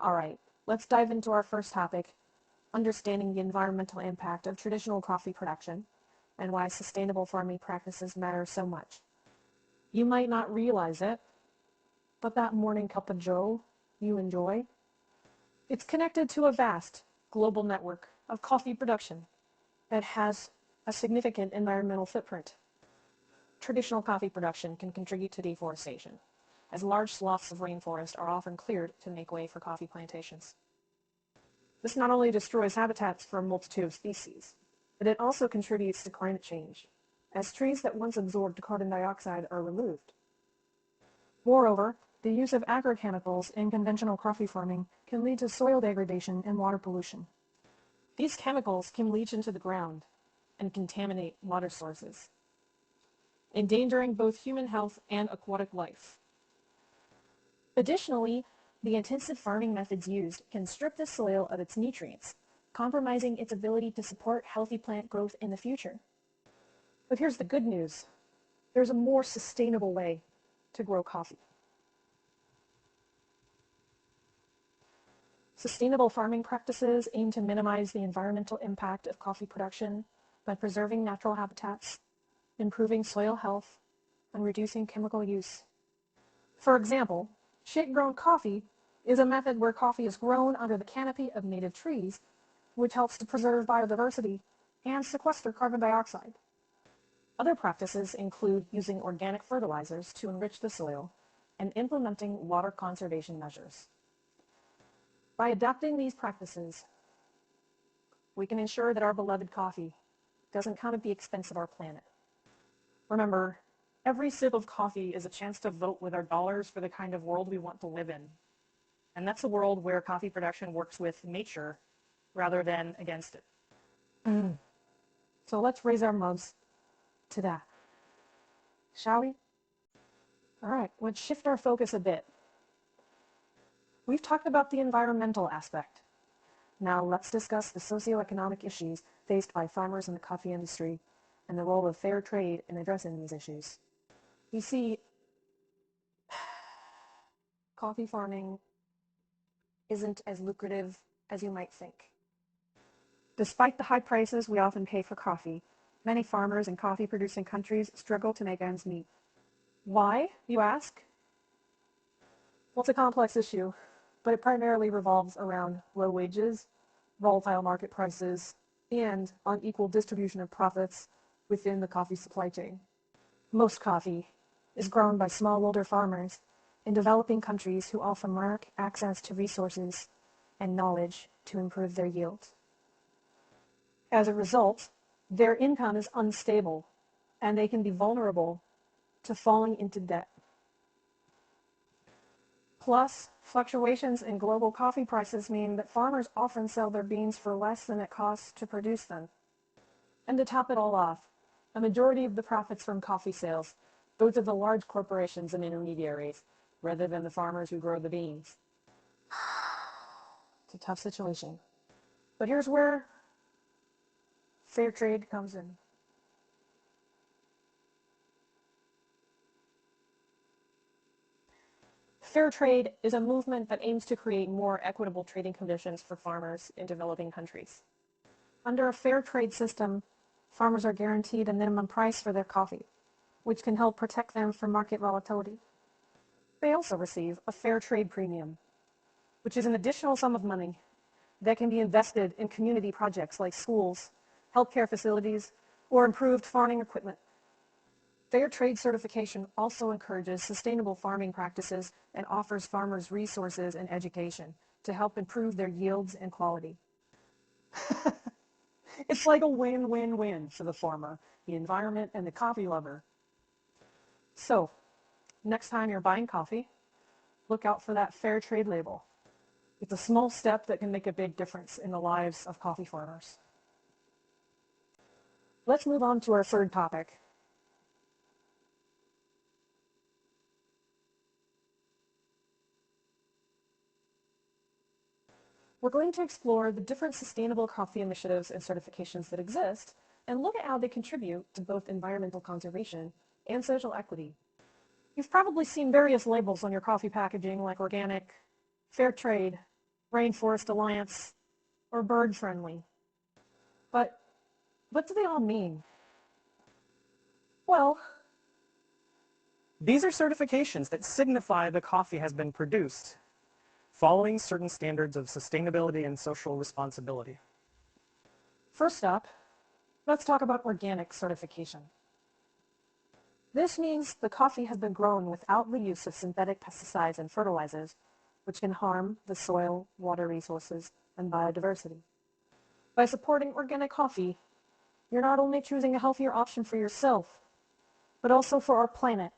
All right, let's dive into our first topic, understanding the environmental impact of traditional coffee production and why sustainable farming practices matter so much. You might not realize it, but that morning cup of joe you enjoy, it's connected to a vast global network of coffee production that has a significant environmental footprint. Traditional coffee production can contribute to deforestation, as large swaths of rainforest are often cleared to make way for coffee plantations. This not only destroys habitats for a multitude of species, but it also contributes to climate change, as trees that once absorbed carbon dioxide are removed. Moreover, the use of agrochemicals in conventional coffee farming can lead to soil degradation and water pollution. These chemicals can leach into the ground and contaminate water sources, endangering both human health and aquatic life. Additionally, the intensive farming methods used can strip the soil of its nutrients, compromising its ability to support healthy plant growth in the future. But here's the good news. There's a more sustainable way to grow coffee. Sustainable farming practices aim to minimize the environmental impact of coffee production by preserving natural habitats, improving soil health, and reducing chemical use. For example, shade-grown coffee is a method where coffee is grown under the canopy of native trees, which helps to preserve biodiversity and sequester carbon dioxide. Other practices include using organic fertilizers to enrich the soil and implementing water conservation measures. By adopting these practices, we can ensure that our beloved coffee doesn't come at the expense of our planet. Remember, every sip of coffee is a chance to vote with our dollars for the kind of world we want to live in. And that's a world where coffee production works with nature rather than against it. So let's raise our mugs to that, shall we? All right, let's shift our focus a bit. We've talked about the environmental aspect. Now let's discuss the socio-economic issues faced by farmers in the coffee industry and the role of fair trade in addressing these issues. You see, coffee farming isn't as lucrative as you might think. Despite the high prices we often pay for coffee, many farmers in coffee-producing countries struggle to make ends meet. Why, you ask? Well, it's a complex issue, but it primarily revolves around low wages, volatile market prices, and unequal distribution of profits within the coffee supply chain. Most coffee is grown by smallholder farmers in developing countries who often lack access to resources and knowledge to improve their yield. As a result, their income is unstable, and they can be vulnerable to falling into debt. Plus, fluctuations in global coffee prices mean that farmers often sell their beans for less than it costs to produce them. And to top it all off, a majority of the profits from coffee sales go to the large corporations and intermediaries, rather than the farmers who grow the beans. It's a tough situation. But here's where fair trade comes in. Fair trade is a movement that aims to create more equitable trading conditions for farmers in developing countries. Under a fair trade system, farmers are guaranteed a minimum price for their coffee, which can help protect them from market volatility. They also receive a fair trade premium, which is an additional sum of money that can be invested in community projects like schools, healthcare facilities, or improved farming equipment. Fair trade certification also encourages sustainable farming practices and offers farmers resources and education to help improve their yields and quality. It's like a win-win-win for the farmer, the environment, and the coffee lover. So, next time you're buying coffee, look out for that fair trade label. It's a small step that can make a big difference in the lives of coffee farmers. Let's move on to our third topic. We're going to explore the different sustainable coffee initiatives and certifications that exist and look at how they contribute to both environmental conservation and social equity. You've probably seen various labels on your coffee packaging like organic, fair trade, rainforest alliance, or bird friendly. But what do they all mean? Well, These are certifications that signify the coffee has been produced following certain standards of sustainability and social responsibility. first up, let's talk about organic certification. This means the coffee has been grown without the use of synthetic pesticides and fertilizers, which can harm the soil, water resources, and biodiversity. By supporting organic coffee, you're not only choosing a healthier option for yourself, but also for our planet.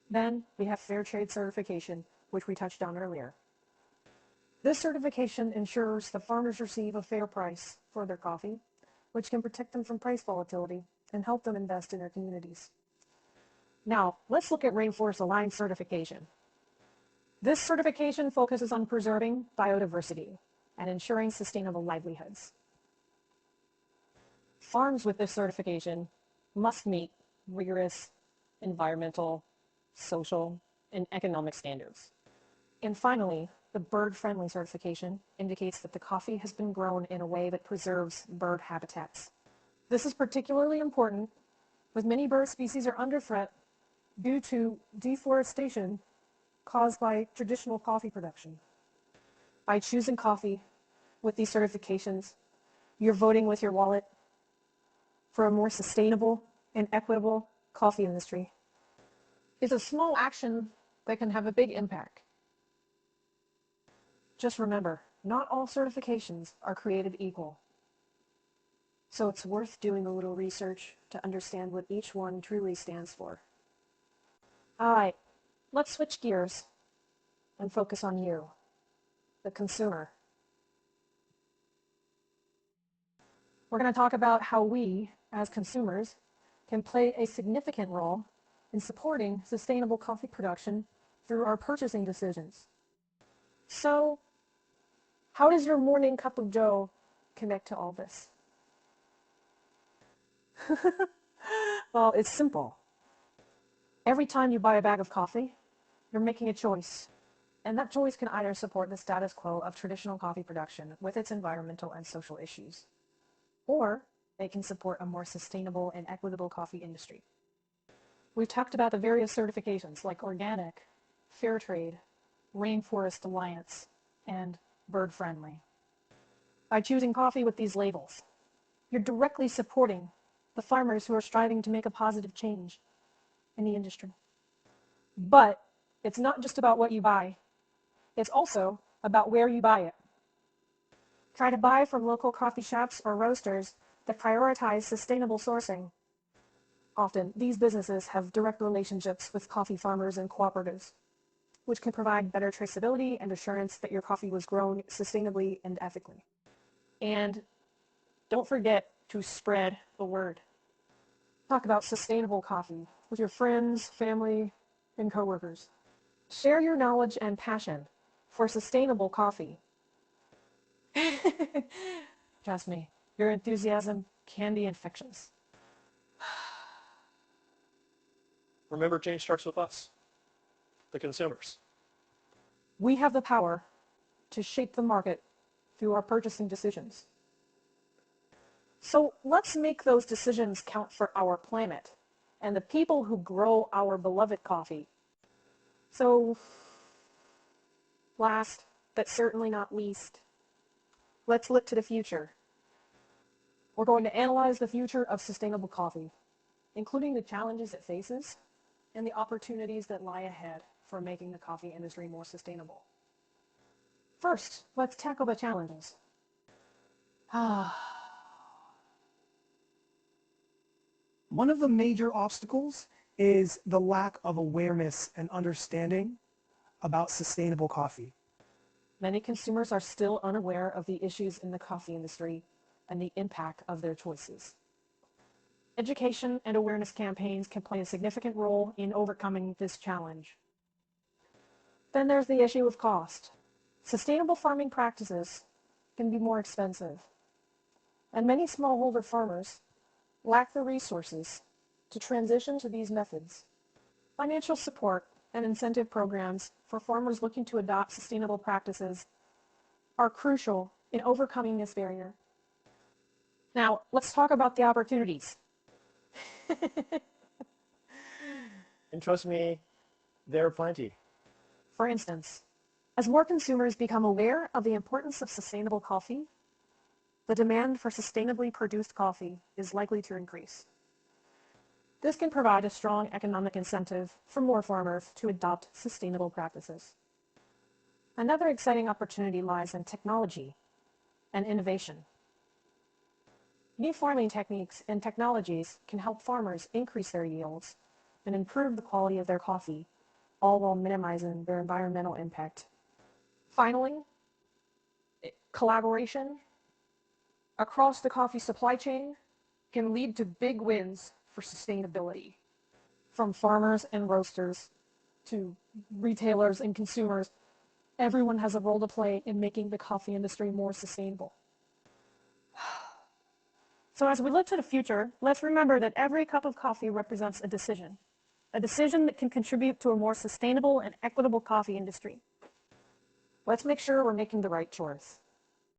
Then we have fair trade certification, which we touched on earlier. This certification ensures that farmers receive a fair price for their coffee, which can protect them from price volatility and help them invest in their communities. Now, let's look at Rainforest Alliance certification. This certification focuses on preserving biodiversity and ensuring sustainable livelihoods. Farms with this certification must meet rigorous environmental, social, and economic standards. And finally, the bird-friendly certification indicates that the coffee has been grown in a way that preserves bird habitats. This is particularly important, with many bird species are under threat due to deforestation caused by traditional coffee production. By choosing coffee with these certifications, you're voting with your wallet for a more sustainable and equitable coffee industry. It's a small action that can have a big impact. Just remember, not all certifications are created equal. So it's worth doing a little research to understand what each one truly stands for. All right, let's switch gears and focus on you, the consumer. We're going to talk about how we, as consumers, can play a significant role in supporting sustainable coffee production through our purchasing decisions. So, how does your morning cup of joe connect to all this? Well, it's simple. Every time you buy a bag of coffee, you're making a choice. And that choice can either support the status quo of traditional coffee production with its environmental and social issues, or they can support a more sustainable and equitable coffee industry. We've talked about the various certifications like organic, fair trade, rainforest alliance, and bird friendly. By choosing coffee with these labels, you're directly supporting the farmers who are striving to make a positive change in the industry. But it's not just about what you buy, it's also about where you buy it. Try to buy from local coffee shops or roasters that prioritize sustainable sourcing. Often, these businesses have direct relationships with coffee farmers and cooperatives, which can provide better traceability and assurance that your coffee was grown sustainably and ethically. And don't forget to spread the word. Talk about sustainable coffee with your friends, family, and coworkers. Share your knowledge and passion for sustainable coffee. Trust me, your enthusiasm can be infectious. Remember, change starts with us, the consumers. We have the power to shape the market through our purchasing decisions. So let's make those decisions count for our planet and the people who grow our beloved coffee. So, last, but certainly not least, let's look to the future. We're going to analyze the future of sustainable coffee, including the challenges it faces and the opportunities that lie ahead for making the coffee industry more sustainable. First, let's tackle the challenges. One of the major obstacles is the lack of awareness and understanding about sustainable coffee. Many consumers are still unaware of the issues in the coffee industry and the impact of their choices. Education and awareness campaigns can play a significant role in overcoming this challenge. Then there's the issue of cost. Sustainable farming practices can be more expensive, and many smallholder farmers lack the resources to transition to these methods. Financial support and incentive programs for farmers looking to adopt sustainable practices are crucial in overcoming this barrier. Now, let's talk about the opportunities. And trust me, there are plenty. For instance, as more consumers become aware of the importance of sustainable coffee, the demand for sustainably produced coffee is likely to increase. This can provide a strong economic incentive for more farmers to adopt sustainable practices. Another exciting opportunity lies in technology and innovation. New farming techniques and technologies can help farmers increase their yields and improve the quality of their coffee, all while minimizing their environmental impact. Finally, collaboration across the coffee supply chain can lead to big wins for sustainability. From farmers and roasters to retailers and consumers, everyone has a role to play in making the coffee industry more sustainable. So as we look to the future, let's remember that every cup of coffee represents a decision that can contribute to a more sustainable and equitable coffee industry. Let's make sure we're making the right choice.